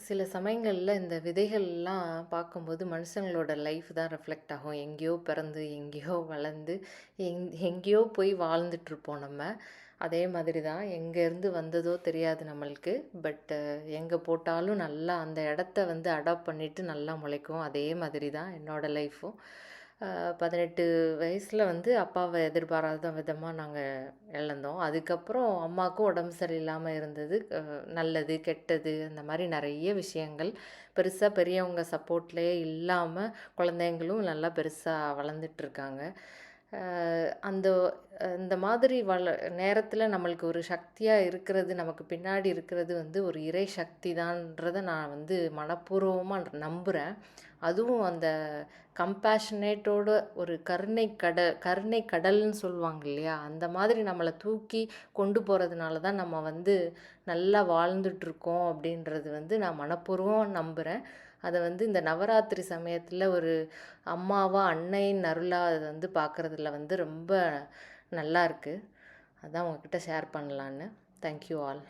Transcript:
சில சமயங்கள்ல இந்த விதைகள்லாம் பார்க்கும்போது மனுஷங்களோட லைஃப் தான் ரிஃப்ளெக்ட் ஆகும். எங்கேயோ பிறந்து, எங்கேயோ வளர்ந்து, எங்கேயோ போய் வாழ்ந்துட்டுருப்போம் நம்ம. அதே மாதிரி தான் எங்கேருந்து வந்ததோ தெரியாது நம்மளுக்கு. எங்கே போட்டாலும் நல்லா அந்த இடத்த வந்து அடாப்ட் பண்ணிட்டு நல்லா முளைக்கும். அதே மாதிரி தான் என்னோட லைஃப்பும். 18 வயசில வந்து அப்பாவ எதிர்பாராத விதமா நாங்க இழந்தோம். அதுக்கப்புறம் அம்மாவுக்கும் உடம்பு சரியில்லாம இருந்தது. நல்லது, கெட்டது அந்த மாரி நெறைய விஷயங்கள். பெருசா பெரியவங்க சப்போர்ட்லயே இல்லாம குழந்தைங்களும் நல்லா பெருசா வளர்ந்துட்டுருக்காங்க. அ அந்த இந்த மாதிரி நேரத்தில நம்மளுக்கு ஒரு சக்தியா இருக்கிறது, நமக்கு பின்னாடி இருக்கிறது வந்து ஒரு இறை சக்தி தான்றத நான் வந்து மனப்பூர்வமா நம்புறேன். அதுவும் அந்த கம்பேஷனேட்டோட ஒரு கருணை கடல்ன்னு சொல்லுவாங்க இல்லையா? அந்த மாதிரி நம்மள தூக்கி கொண்டு போறதுனால தான் நம்ம வந்து நல்லா வாழ்ந்துட்டுருக்கோம் அப்படின்றது வந்து நான் மனப்பூர்வமா நம்புறேன். அத வந்து இந்த நவராத்திரி சமயத்தில ஒரு அம்மாவா, அன்னையின் அருளா அத வந்து பார்க்குறதுல வந்து ரொம்ப நல்லாருக்கு. அதான் உங்ககிட்ட ஷேர் பண்ணலான்னு. Thank you all.